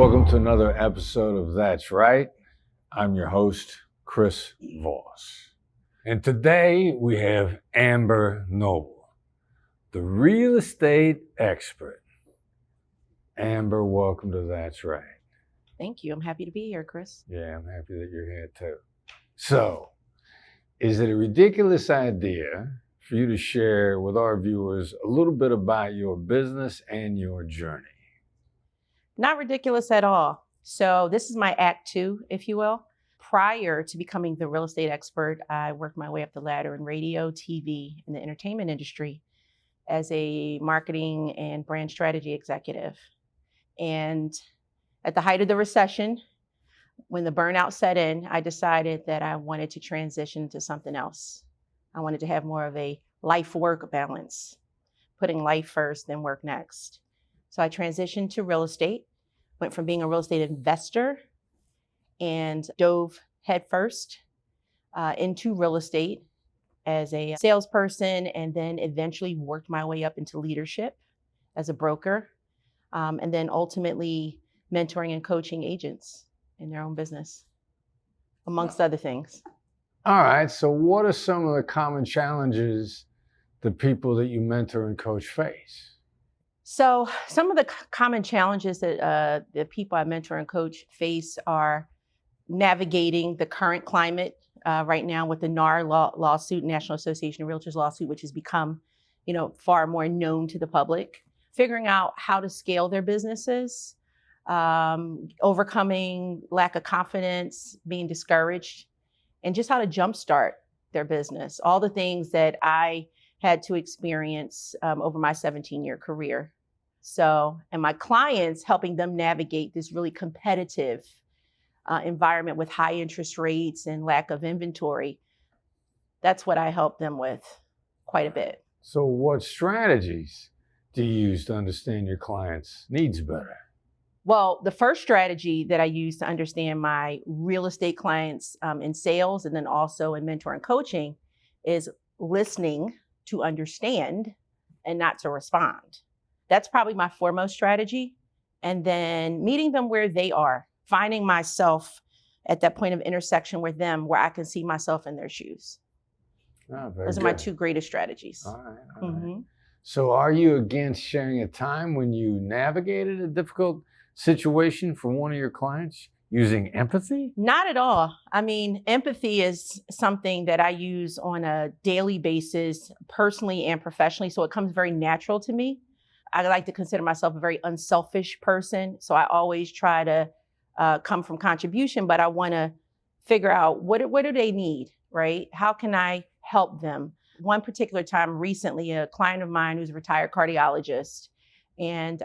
Welcome to another episode of That's Right. I'm your host, Chris Voss. And today we have Amber Noble, the real estate expert. Amber, welcome to That's Right. Thank you. I'm happy to be here, Chris. Yeah, I'm happy that you're here too. So, is it a ridiculous idea for you to share with our viewers a little bit about your business and your journey? Not ridiculous at all. So this is my act two, if you will. Prior to becoming the real estate expert, I worked my way up the ladder in radio, TV, and the entertainment industry as a marketing and brand strategy executive. And at the height of the recession, when the burnout set in, I decided that I wanted to transition to something else. I wanted to have more of a life-work balance, putting life first, then work next. So I transitioned to real estate, went from being a real estate investor and dove headfirst into real estate as a salesperson, and then eventually worked my way up into leadership as a broker, and then ultimately mentoring and coaching agents in their own business, amongst other things. All right, so what are some of the common challenges the people that you mentor and coach face? So some of the common challenges that the people I mentor and coach face are navigating the current climate right now with the NAR lawsuit, National Association of Realtors lawsuit, which has become, far more known to the public. Figuring out how to scale their businesses, overcoming lack of confidence, being discouraged, and just how to jumpstart their business. All the things that I had to experience over my 17-year career. So, and my clients, helping them navigate this really competitive environment with high interest rates and lack of inventory. That's what I help them with quite a bit. So what strategies do you use to understand your clients' needs better? Well, the first strategy that I use to understand my real estate clients in sales and then also in mentor and coaching is listening to understand and not to respond. That's probably my foremost strategy. And then meeting them where they are, finding myself at that point of intersection with them where I can see myself in their shoes. Those are my two greatest strategies. All right. So are you against sharing a time when you navigated a difficult situation for one of your clients using empathy? Not at all. I mean, empathy is something that I use on a daily basis, personally and professionally. So it comes very natural to me. I like to consider myself a very unselfish person. So I always try to come from contribution, but I want to figure out what do they need, right? How can I help them? One particular time recently, a client of mine who's a retired cardiologist, and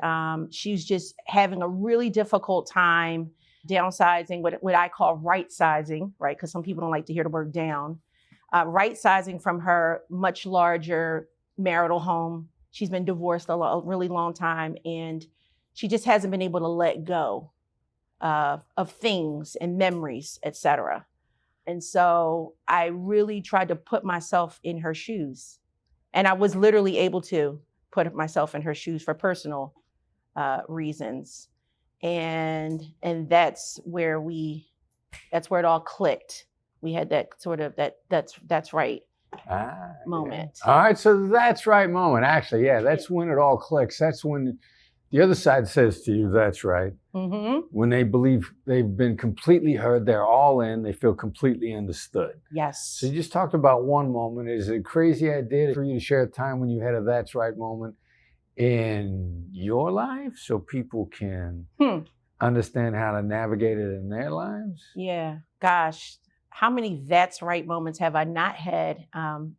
she's just having a really difficult time downsizing, what I call right-sizing, right? Because some people don't like to hear the word down. Right-sizing from her much larger marital home. She's been divorced a really long time, and she just hasn't been able to let go of things and memories, etc. And so I really tried to put myself in her shoes. And I was literally able to put myself in her shoes for personal reasons. And that's where it all clicked. We had that sort of that's right moment. Yeah. All right, so that's right moment. Actually, yeah, that's when it all clicks. That's when the other side says to you, that's right. Mm-hmm. When they believe they've been completely heard, they're all in, they feel completely understood. Yes. So you just talked about one moment. Is it a crazy idea for you to share a time when you had a that's right moment in your life so people can understand how to navigate it in their lives? Yeah, gosh, how many that's right moments have I not had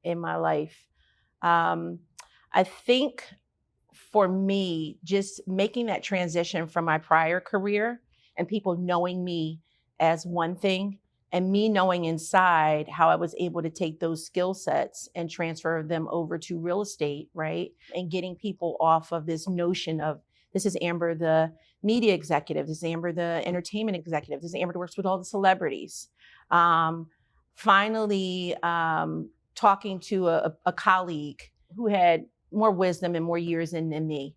in my life? I think for me, just making that transition from my prior career and people knowing me as one thing and me knowing inside how I was able to take those skill sets and transfer them over to real estate, right? And getting people off of this notion of, this is Amber, the media executive. This is Amber, the entertainment executive. This is Amber that works with all the celebrities. Finally, talking to a colleague who had more wisdom and more years than me,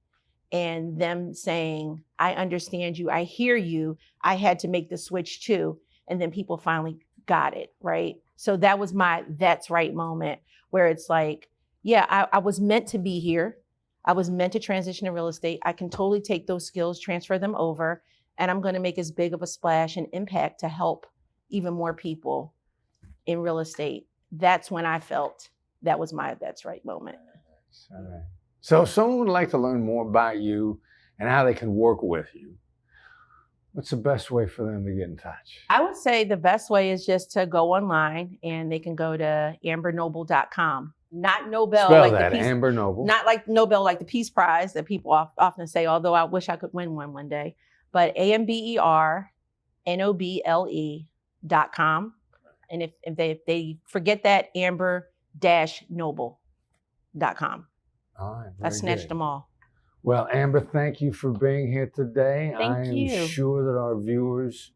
and them saying, I understand you. I hear you. I had to make the switch too. And then people finally got it, right? So that was my that's right moment where it's like, yeah, I was meant to be here. I was meant to transition to real estate. I can totally take those skills, transfer them over, and I'm going to make as big of a splash and impact to help even more people in real estate. That's when I felt that was my that's right moment. All right. So if someone would like to learn more about you and how they can work with you, what's the best way for them to get in touch? I would say the best way is just to go online and they can go to ambernoble.com. Not Nobel. Spell like that, the Peace, Amber Noble. Not like Nobel, like the Peace Prize that people often say, although I wish I could win one day. But AMBERNOBLE.com. And if they forget that, amber-noble.com. All right. I snatched them all. Well, Amber, thank you for being here today. Thank you. I am sure that our viewers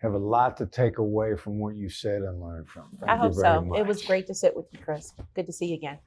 have a lot to take away from what you said and learn from. Thank I hope you very so. much. It was great to sit with you, Chris. Good to see you again.